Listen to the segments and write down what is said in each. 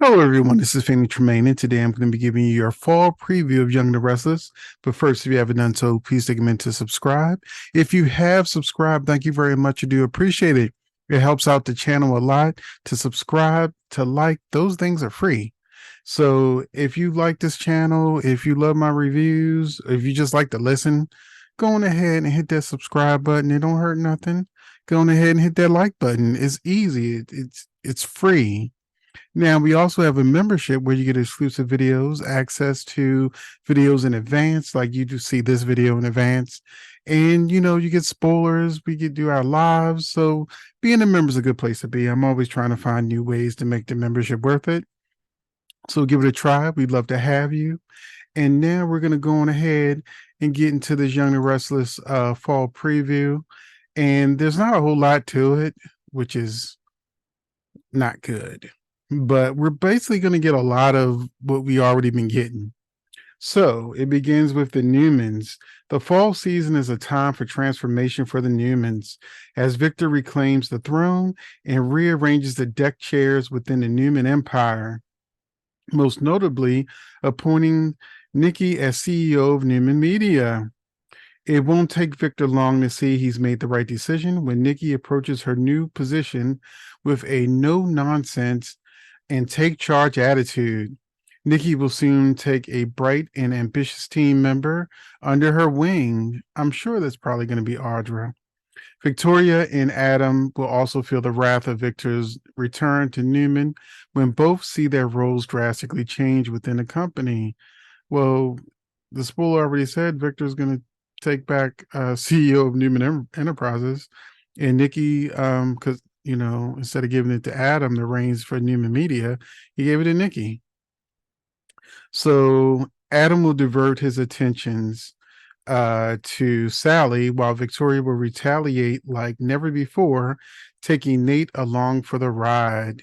Hello, everyone. This is Fanny Tremaine, and today I'm going to be giving you your fall preview of Young the Restless. But first, if you haven't done so, please take a minute to subscribe. If you have subscribed, thank you very much. I do appreciate it. It helps out the channel a lot. To subscribe, to like, those things are free. So if you like this channel, if you love my reviews, if you just like to listen, go on ahead and hit that subscribe button. It don't hurt nothing. Go on ahead and hit that like button. It's easy. It's free. Now, we also have a membership where you get exclusive videos, access to videos in advance, like you do see this video in advance. And, you get spoilers. We get do our lives. So being a member is a good place to be. I'm always trying to find new ways to make the membership worth it. So give it a try. We'd love to have you. And now we're going to go on ahead and get into this Young and Restless fall preview. And there's not a whole lot to it, which is not good. But we're basically going to get a lot of what we already been getting. So it begins with the Newmans. The fall season is a time for transformation for the Newmans as Victor reclaims the throne and rearranges the deck chairs within the Newman Empire, most notably appointing Nikki as CEO of Newman Media. It won't take Victor long to see he's made the right decision when Nikki approaches her new position with a no nonsense and take charge attitude. Nikki will soon take a bright and ambitious team member under her wing. I'm sure that's probably going to be Audra. Victoria and Adam will also feel the wrath of Victor's return to Newman when both see their roles drastically change within the company. Well, the spoiler already said Victor's going to take back CEO of Newman Enterprises, and Nikki, because instead of giving it to Adam, the reins for Newman Media, he gave it to Nikki. So Adam will divert his attentions to Sally, while Victoria will retaliate like never before, taking Nate along for the ride.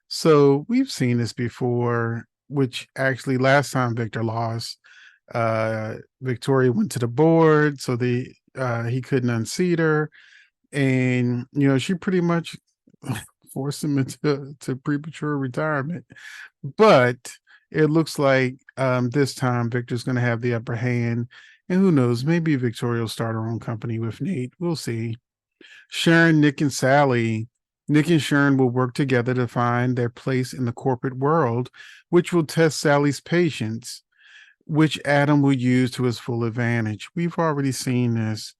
So we've seen this before, which actually last time Victor lost, Victoria went to the board, so he couldn't unseat her, and she pretty much forced him into premature retirement. But it looks like this time Victor's going to have the upper hand, and who knows, maybe Victoria will start her own company with Nate. We'll see. Sharon, Nick, and Sally. Nick and Sharon will work together to find their place in the corporate world, which will test Sally's patience, which Adam will use to his full advantage. We've already seen this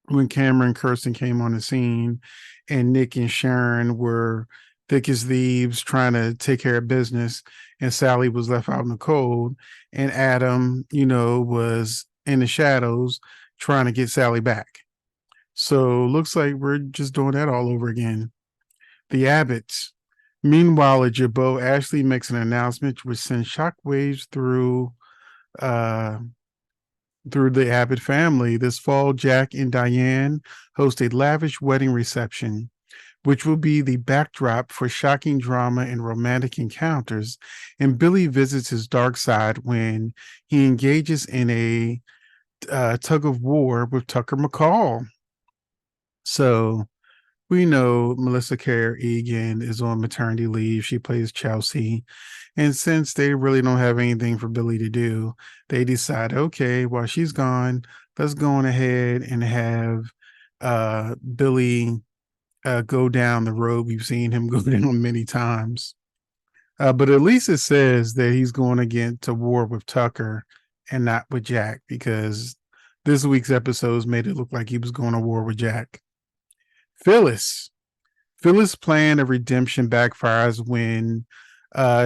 when Cameron and Kirsten came on the scene and Nick and Sharon were thick as thieves trying to take care of business, and Sally was left out in the cold, and Adam, was in the shadows trying to get Sally back. So looks like we're just doing that all over again. The Abbotts. Meanwhile, at Jabot, Ashley makes an announcement which sends shockwaves uh, through the Abbott family. This fall, Jack and Diane host a lavish wedding reception, which will be the backdrop for shocking drama and romantic encounters. And Billy visits his dark side when he engages in a tug of war with Tucker McCall. So we know Melissa Kerr Egan is on maternity leave. She plays Chelsea. And since they really don't have anything for Billy to do, they decide, okay, while she's gone, let's go on ahead and have Billy go down the road we've seen him go down many times. But at least it says that he's going again to war with Tucker and not with Jack, because this week's episodes made it look like he was going to war with Jack. Phyllis. Phyllis' plan of redemption backfires when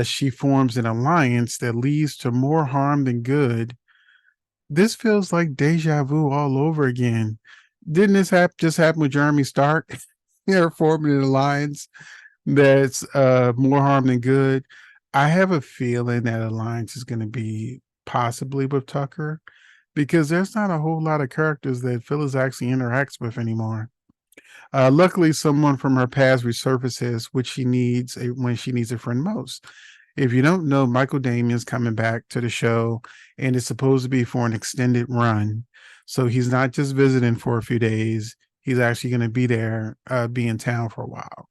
she forms an alliance that leads to more harm than good. This feels like deja vu all over again. Didn't this just happen with Jeremy Stark? They're forming an alliance that's more harm than good. I have a feeling that alliance is going to be possibly with Tucker, because there's not a whole lot of characters that Phyllis actually interacts with anymore. Luckily, someone from her past resurfaces, which she needs when she needs a friend most. If you don't know, Michael Damian's coming back to the show, and it's supposed to be for an extended run. So he's not just visiting for a few days. He's actually going to be there, be in town for a while.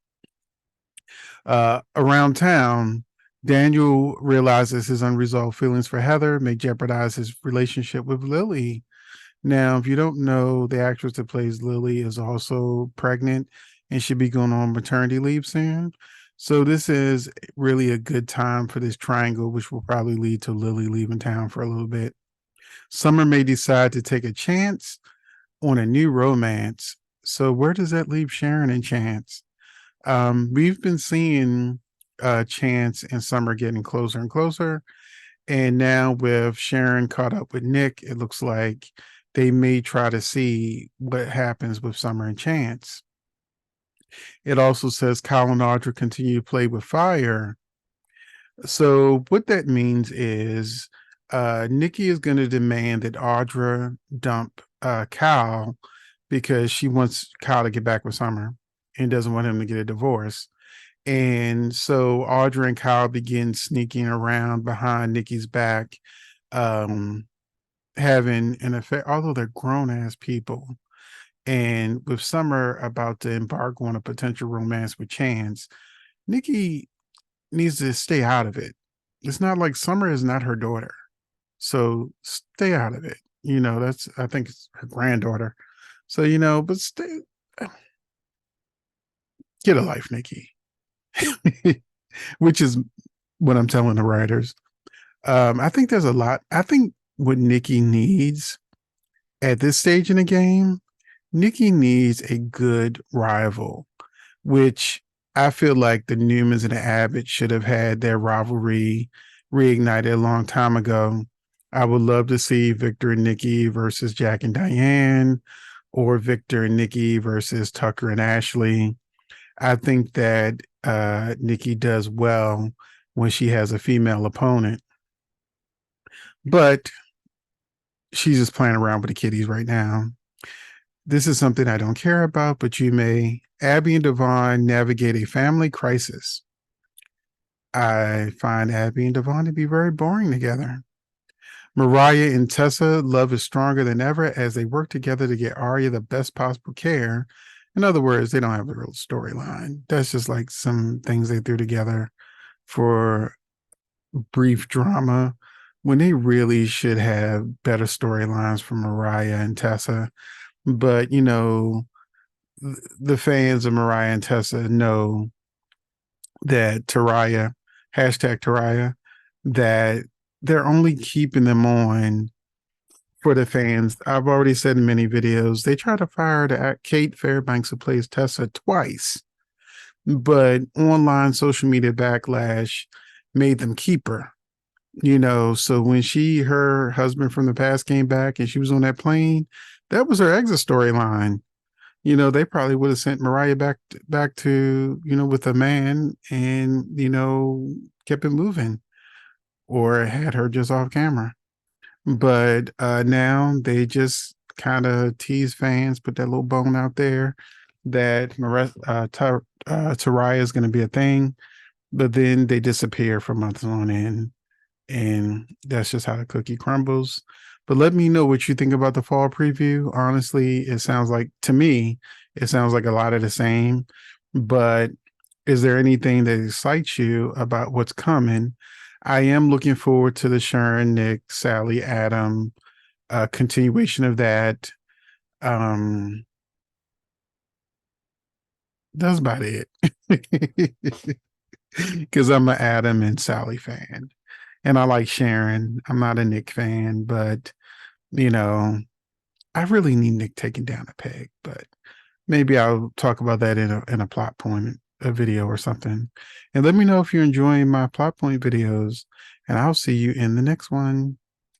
Around town, Daniel realizes his unresolved feelings for Heather may jeopardize his relationship with Lily. Now, if you don't know, the actress that plays Lily is also pregnant and should be going on maternity leave soon. So this is really a good time for this triangle, which will probably lead to Lily leaving town for a little bit. Summer may decide to take a chance on a new romance. So where does that leave Sharon and Chance? We've been seeing Chance and Summer getting closer and closer. And now with Sharon caught up with Nick, it looks like they may try to see what happens with Summer and Chance. It also says Kyle and Audra continue to play with fire. So what that means is Nikki is going to demand that Audra dump Kyle because she wants Kyle to get back with Summer and doesn't want him to get a divorce. And so Audra and Kyle begin sneaking around behind Nikki's back, um, having an affair, although they're grown ass people. And with Summer about to embark on a potential romance with Chance, Nikki needs to stay out of it. It's not like Summer is not her daughter. So stay out of it. That's, I think it's her granddaughter. So, but stay, get a life, Nikki, which is what I'm telling the writers. I think there's a lot. I think what Nikki needs at this stage in the game, Nikki needs a good rival, which I feel like the Newmans and the Abbott should have had their rivalry reignited a long time ago. I would love to see Victor and Nikki versus Jack and Diane, or Victor and Nikki versus Tucker and Ashley. I think that Nikki does well when she has a female opponent, but she's just playing around with the kiddies right now. This is something I don't care about, but you may. Abby and Devon navigate a family crisis. I find Abby and Devon to be very boring together. Mariah and Tessa, love is stronger than ever as they work together to get Arya the best possible care. In other words, they don't have a real storyline. That's just like some things they threw together for brief drama when they really should have better storylines for Mariah and Tessa. But, the fans of Mariah and Tessa know that Taraya, that they're only keeping them on for the fans. I've already said in many videos, they tried to fire Kate Fairbanks, who plays Tessa, twice, but online social media backlash made them keep her. So when her husband from the past came back and she was on that plane, that was her exit storyline. They probably would have sent Mariah back to, with a man and, kept it moving, or had her just off camera. But now they just kind of tease fans, put that little bone out there that Taraya is going to be a thing, but then they disappear for months on end. And that's just how the cookie crumbles. But let me know what you think about the fall preview. Honestly, to me, it sounds like a lot of the same. But is there anything that excites you about what's coming? I am looking forward to the Sharon, Nick, Sally, Adam continuation of that. That's about it. Because I'm an Adam and Sally fan. And I like Sharon. I'm not a Nick fan, but I really need Nick taken down a peg. But maybe I'll talk about that in a plot point, a video or something. And let me know if you're enjoying my plot point videos. And I'll see you in the next one.